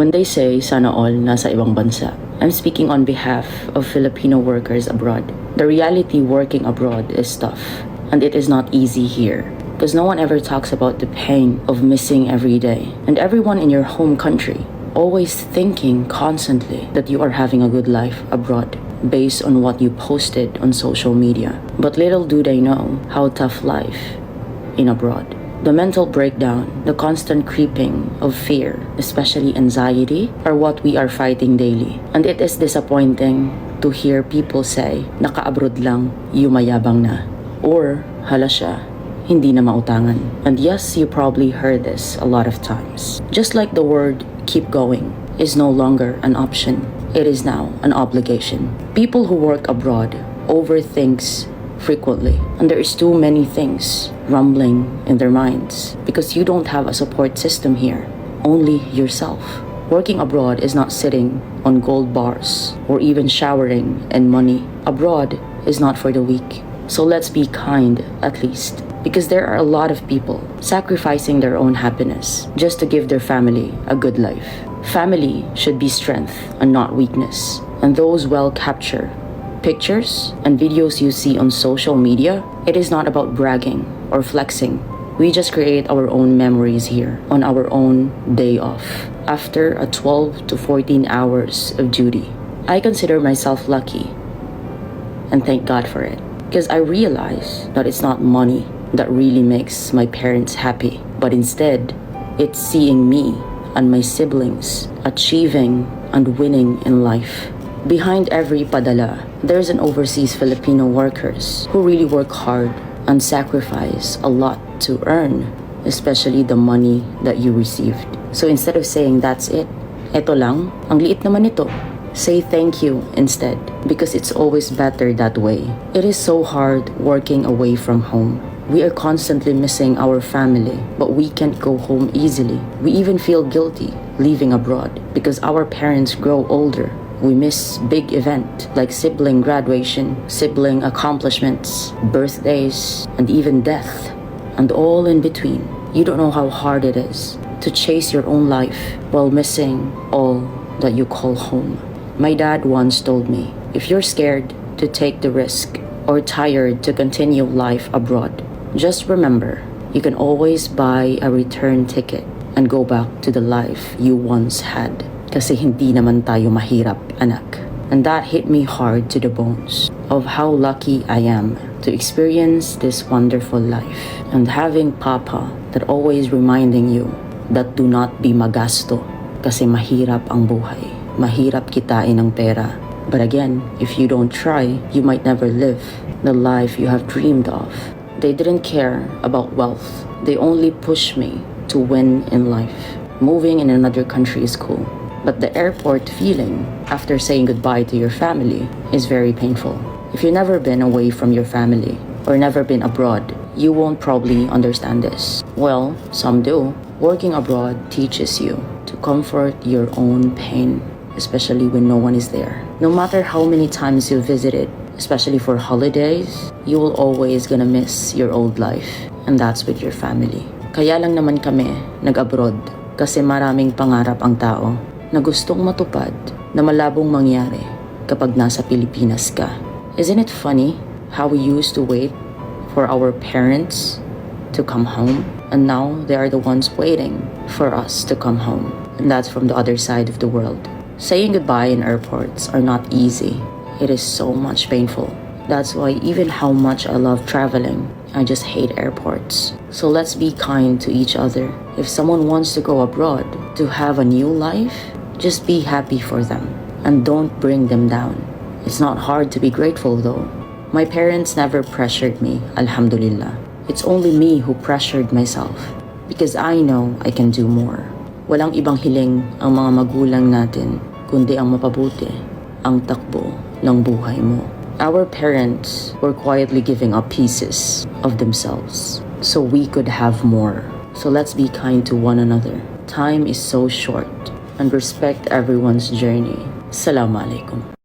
When they say sana all nasa ibang bansa, I'm speaking on behalf of Filipino workers abroad. The reality working abroad is tough, and it is not easy here. Because no one ever talks about the pain of missing every day. And everyone in your home country always thinking constantly that you are having a good life abroad based on what you posted on social media. But little do they know how tough life in abroad. The mental breakdown, the constant creeping of fear, especially anxiety, are what we are fighting daily. And it is disappointing to hear people say, naka-abroad lang, yumayabang na. Or, hala siya, hindi na mautangan. And yes, you probably heard this a lot of times. Just like the word keep going is no longer an option. It is now an obligation. People who work abroad overthinks frequently, and there is too many things rumbling in their minds because you don't have a support system here, only yourself. Working abroad is not sitting on gold bars or even showering in money. Abroad is not for the weak. So let's be kind at least, because there are a lot of people sacrificing their own happiness just to give their family a good life. Family should be strength and not weakness. And those well capture pictures and videos you see on social media, it is not about bragging or flexing. We just create our own memories here on our own day off after a 12 to 14 hours of duty. I consider myself lucky and thank God for it, because I realize that it's not money that really makes my parents happy, but instead it's seeing me and my siblings achieving and winning in life. Behind every padala, there's an overseas Filipino workers who really work hard and sacrifice a lot to earn, especially the money that you received. So instead of saying that's it, eto lang, ang liit naman ito, say thank you instead, because it's always better that way. It is so hard working away from home. We are constantly missing our family, but we can't go home easily. We even feel guilty leaving abroad because our parents grow older. We miss big events like sibling graduation, sibling accomplishments, birthdays, and even death, and all in between. You don't know how hard it is to chase your own life while missing all that you call home. My dad once told me, if you're scared to take the risk or tired to continue life abroad, just remember, you can always buy a return ticket and go back to the life you once had. Kasi hindi naman tayo mahirap, anak. And that hit me hard to the bones of how lucky I am to experience this wonderful life. And having Papa that always reminding you that do not be magasto kasi mahirap ang buhay. Mahirap kitain ang pera. But again, if you don't try, you might never live the life you have dreamed of. They didn't care about wealth. They only pushed me to win in life. Moving in another country is cool, but the airport feeling after saying goodbye to your family is very painful. If you've never been away from your family or never been abroad, you won't probably understand this. Well, some do. Working abroad teaches you to comfort your own pain, especially when no one is there. No matter how many times you visited, especially for holidays, you will always gonna miss your old life, and that's with your family. Kaya lang naman kami nag-abroad kasi maraming pangarap ang tao na gustong matupad na malabong mangyari kapag nasa Pilipinas ka. Isn't it funny how we used to wait for our parents to come home, and now they are the ones waiting for us to come home, and that's from the other side of the world. Saying goodbye in airports are not easy. It is so much painful. That's why even how much I love traveling, I just hate airports. So let's be kind to each other. If someone wants to go abroad to have a new life, just be happy for them and don't bring them down. It's not hard to be grateful though. My parents never pressured me, alhamdulillah. It's only me who pressured myself because I know I can do more. Walang ibang hiling ang mga magulang natin kundi ang mapabuti ang takbo ng buhay mo. Our parents were quietly giving up pieces of themselves so we could have more. So let's be kind to one another. Time is so short and respect everyone's journey. Assalamu alaikum.